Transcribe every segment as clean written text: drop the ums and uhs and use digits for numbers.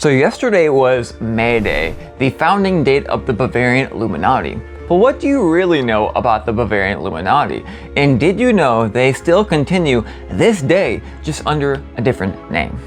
So yesterday was MayDay, the founding date of the Bavarian Illuminati. But what do you really know about the Bavarian Illuminati? And did you know they still continue this day, just under a different name?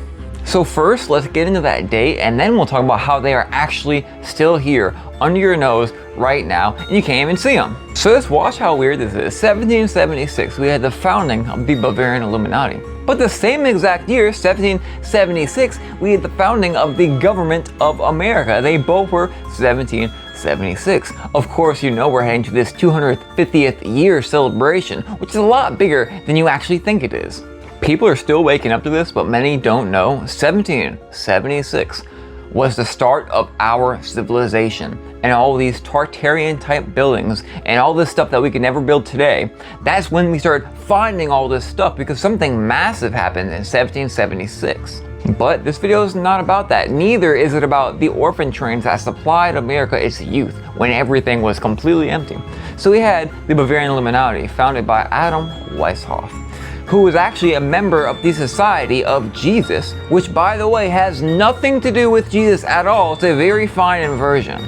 So first, let's get into that date, and then we'll talk about how they are actually still here under your nose right now, and you can't even see them. So let's watch how weird this is. 1776, we had the founding of the Bavarian Illuminati. But the same exact year, 1776, we had the founding of the Government of America. They both were 1776. Of course, you know we're heading to this 250th year celebration, which is a lot bigger than you actually think it is. People are still waking up to this, but many don't know. 1776 was the start of our civilization, and all these Tartarian type buildings and all this stuff that we can never build today. That's when we started finding all this stuff, because something massive happened in 1776. But this video is not about that. Neither is it about the orphan trains that supplied America its youth when everything was completely empty. So we had the Bavarian Illuminati, founded by Adam Weishaupt, who was actually a member of the Society of Jesus, which, by the way, has nothing to do with Jesus at all. It's a very fine inversion.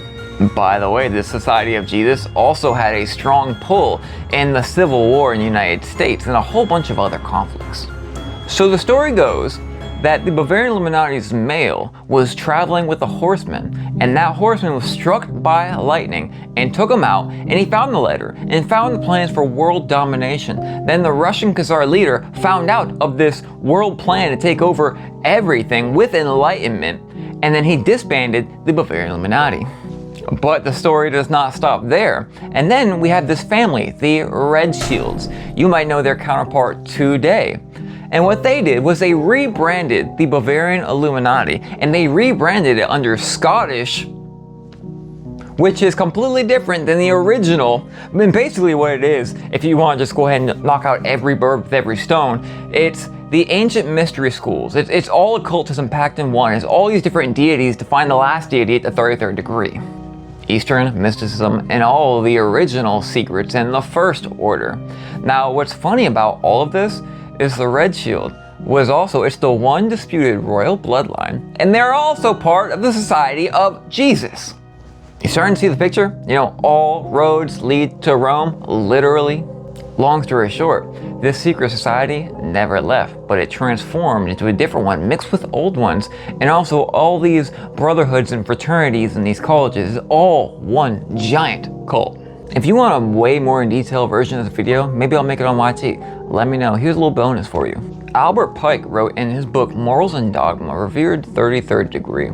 By the way, the Society of Jesus also had a strong pull in the Civil War in the United States and a whole bunch of other conflicts. So the story goes that the Bavarian Illuminati's male was traveling with a horseman, and that horseman was struck by lightning and took him out, and he found the letter and found the plans for world domination. Then the Russian Tsar leader found out of this world plan to take over everything with enlightenment, and then he disbanded the Bavarian Illuminati. But the story does not stop there. And then we have this family, the Red Shields. You might know their counterpart today. And what they did was they rebranded the Bavarian Illuminati, and they rebranded it under Scottish, which is completely different than the original. I mean, basically what it is, if you want to just go ahead and knock out every bird with every stone, it's the ancient mystery schools. It's all occultism packed in one. It's all these different deities to find the last deity at the 33rd degree. Eastern mysticism and all the original secrets in the First Order. Now, what's funny about all of this is the Red Shield was also, it's the one disputed royal bloodline, and they're also part of the Society of Jesus. You starting to see the picture? You know, all roads lead to Rome, literally. Long story short, this secret society never left, but it transformed into a different one, mixed with old ones, and also all these brotherhoods and fraternities in these colleges, all one giant cult. If you want a way more in detail version of the video, maybe I'll make it on YT. Let me know. Here's a little bonus for you. Albert Pike wrote in his book Morals and Dogma, Revered 33rd Degree,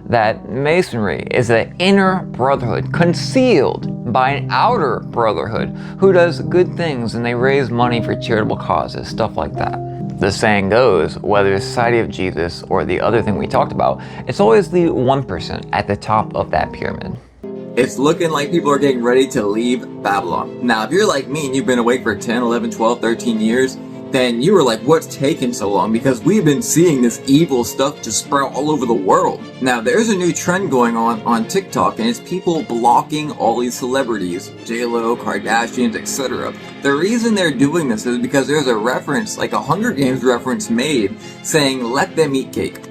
that Masonry is an inner brotherhood concealed by an outer brotherhood who does good things, and they raise money for charitable causes, stuff like that. The saying goes, whether it's Society of Jesus or the other thing we talked about, it's always the 1% at the top of that pyramid. It's looking like people are getting ready to leave Babylon. Now, if you're like me and you've been awake for 10, 11, 12, 13 years, then you were like, what's taking so long? Because we've been seeing this evil stuff just sprout all over the world. Now, there's a new trend going on TikTok, and it's people blocking all these celebrities, J-Lo, Kardashians, etc. The reason they're doing this is because there's a reference, like a Hunger Games reference made, saying, let them eat cake.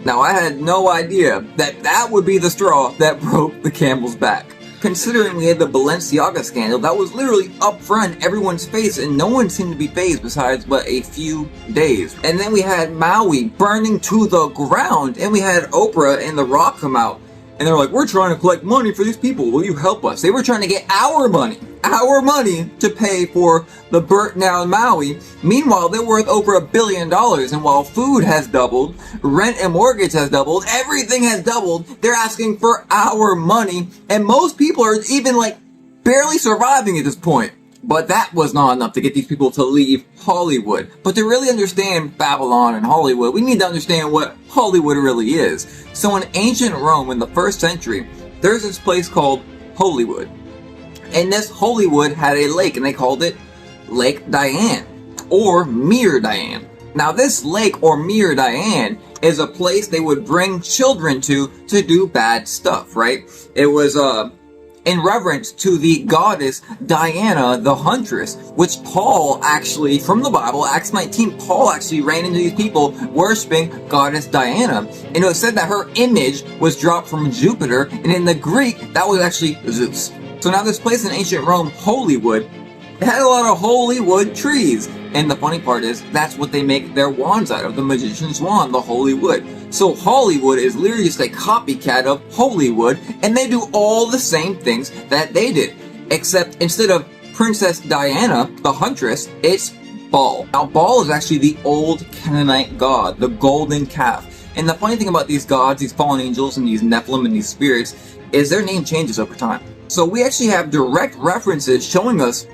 Now, I had no idea that that would be the straw that broke the camel's back. Considering we had the Balenciaga scandal, that was literally up front everyone's face, and no one seemed to be fazed besides but a few days. And then we had Maui burning to the ground, and we had Oprah and The Rock come out, and they're like, we're trying to collect money for these people, will you help us? They were trying to get our money to pay for the burnt down Maui. Meanwhile, they're worth over $1 billion, and while food has doubled, rent and mortgage has doubled, everything has doubled, they're asking for our money, and most people are even like barely surviving at this point. But that was not enough to get these people to leave Hollywood. But to really understand Babylon and Hollywood, we need to understand what Hollywood really is. So in ancient Rome in the 1st century, there's this place called Holywood. And this Holywood had a lake, and they called it Lake Diane, or Mere Diane. Now this lake, or Mere Diane, is a place they would bring children to do bad stuff, right? It was in reverence to the goddess Diana the Huntress, which Paul actually, from the Bible, Acts 19, Paul actually ran into these people worshiping goddess Diana. And it was said that her image was dropped from Jupiter, and in the Greek, that was actually Zeus. So now this place in ancient Rome, Holywood, it had a lot of holy wood trees. And the funny part is, that's what they make their wands out of, the magician's wand, the holy wood. So Hollywood is literally just a copycat of Holywood, and they do all the same things that they did. Except instead of Princess Diana, the Huntress, it's Baal. Now Baal is actually the old Canaanite god, the golden calf. And the funny thing about these gods, these fallen angels, and these Nephilim and these spirits, is their name changes over time. So we actually have direct references showing us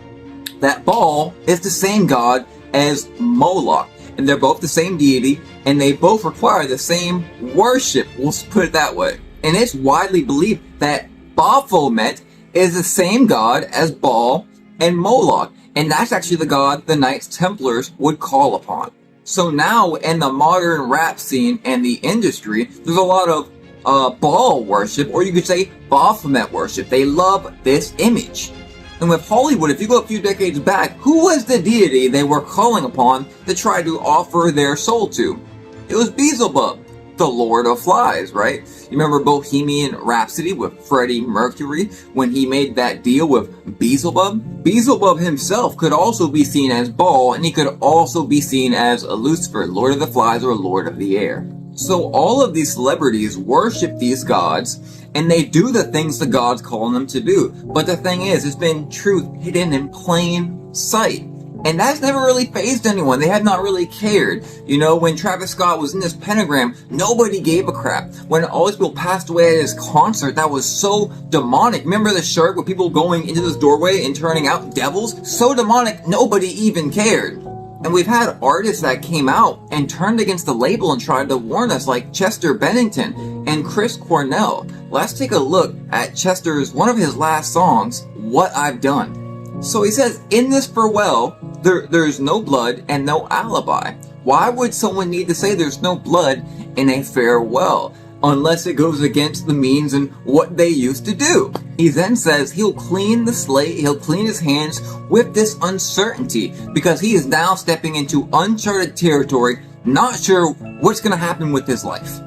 that Baal is the same god as Moloch, and they're both the same deity, and they both require the same worship, we'll put it that way. And it's widely believed that Baphomet is the same god as Baal and Moloch, and that's actually the god the Knights Templars would call upon. So now in the modern rap scene and the industry, there's a lot of Baal worship, or you could say Baphomet worship. They love this image. And with Hollywood, if you go a few decades back, who was the deity they were calling upon to try to offer their soul to? It was Beelzebub, the Lord of Flies, right? You remember Bohemian Rhapsody with Freddie Mercury when he made that deal with Beelzebub? Beelzebub himself could also be seen as Baal, and he could also be seen as Lucifer, Lord of the Flies or Lord of the Air. So all of these celebrities worship these gods, and they do the things the gods call them to do. But the thing is, there's been truth hidden in plain sight. And that's never really fazed anyone. They have not really cared. You know, when Travis Scott was in this pentagram, nobody gave a crap. When all these people passed away at his concert, that was so demonic. Remember the shirt with people going into this doorway and turning out devils? So demonic, nobody even cared. And we've had artists that came out and turned against the label and tried to warn us, like Chester Bennington and Chris Cornell. Let's take a look at Chester's, one of his last songs, What I've Done. So he says, in this farewell, there's no blood and no alibi. Why would someone need to say there's no blood in a farewell? Unless it goes against the means and what they used to do. He then says he'll clean the slate, he'll clean his hands with this uncertainty, because he is now stepping into uncharted territory, not sure what's going to happen with his life.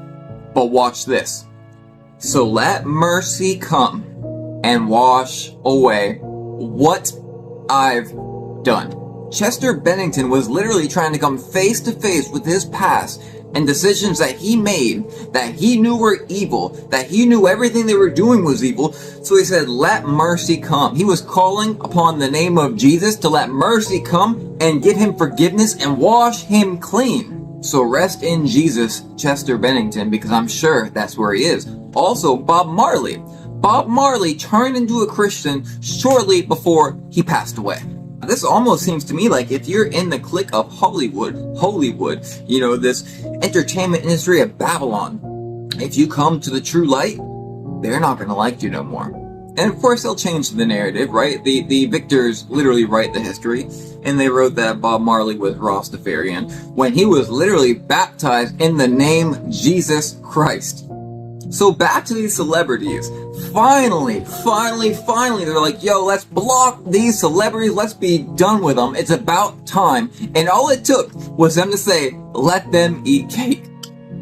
But watch this. So let mercy come and wash away what I've done. Chester Bennington was literally trying to come face to face with his past and decisions that he made, that he knew were evil, that he knew everything they were doing was evil. So he said, let mercy come. He was calling upon the name of Jesus to let mercy come and give him forgiveness and wash him clean. So rest in Jesus, Chester Bennington, because I'm sure that's where he is. Also, Bob Marley. Bob Marley turned into a Christian shortly before he passed away. This almost seems to me like if you're in the clique of Hollywood, you know, this entertainment industry of Babylon, if you come to the true light, they're not going to like you no more. And of course they'll change the narrative, right? The victors literally write the history, and they wrote that Bob Marley was Rastafarian when he was literally baptized in the name Jesus Christ. So back to these celebrities. Finally, they're like, yo, let's block these celebrities. Let's be done with them. It's about time. And all it took was them to say, let them eat cake.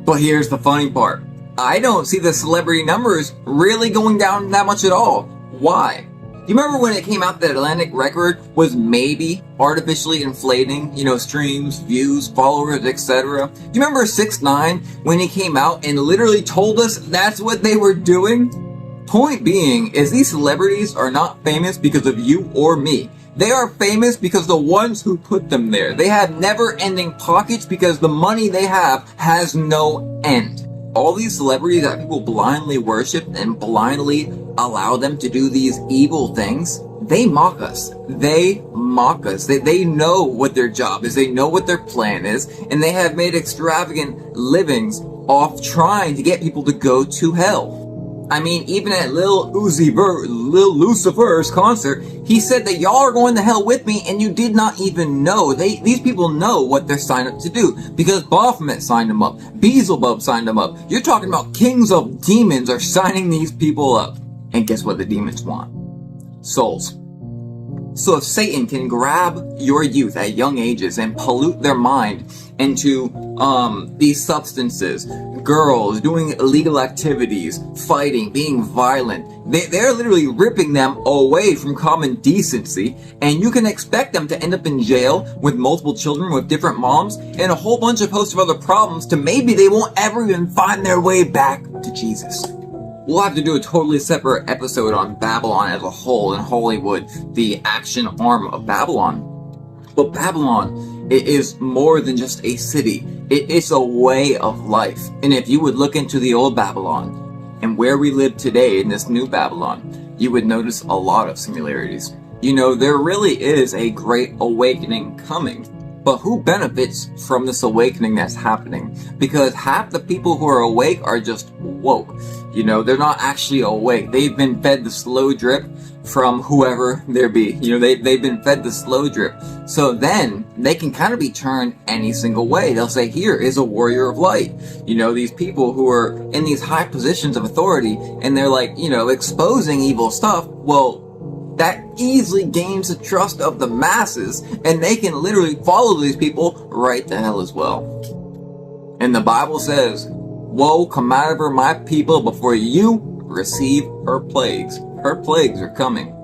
But here's the funny part. I don't see the celebrity numbers really going down that much at all. Why? Do you remember when it came out that Atlantic Record was maybe artificially inflating, you know, streams, views, followers, etc.? Do you remember 6ix9ine when he came out and literally told us that's what they were doing? Point being is these celebrities are not famous because of you or me. They are famous because the ones who put them there. They have never-ending pockets because the money they have has no end. All these celebrities that people blindly worship and blindly allow them to do these evil things, they mock us. They mock us. They know what their job is. They know what their plan is. And they have made extravagant livings off trying to get people to go to hell. I mean, even at Lil Lucifer's concert, he said that y'all are going to hell with me and you did not even know. These people know what they're signed up to do because Baphomet signed them up. Beelzebub signed them up. You're talking about kings of demons are signing these people up. And guess what the demons want? Souls. So if Satan can grab your youth at young ages and pollute their mind into these substances, girls doing illegal activities, fighting, being violent, they're literally ripping them away from common decency, and you can expect them to end up in jail with multiple children with different moms and a whole bunch of host of other problems to maybe they won't ever even find their way back to Jesus. We'll have to do a totally separate episode on Babylon as a whole and Hollywood, the action arm of Babylon. But Babylon, it is more than just a city. It's a way of life. And if you would look into the old Babylon and where we live today in this new Babylon, you would notice a lot of similarities. You know, there really is a great awakening coming. But who benefits from this awakening that's happening? Because half the people who are awake are just woke. You know, they're not actually awake. They've been fed the slow drip from whoever there be. You know, they've been fed the slow drip. So then they can kind of be turned any single way. They'll say, here is a warrior of light. You know, these people who are in these high positions of authority and they're like, you know, exposing evil stuff. Well, that easily gains the trust of the masses, and they can literally follow these people right to hell as well. And the Bible says, woe come out of her, my people, before you receive her plagues. Her plagues are coming.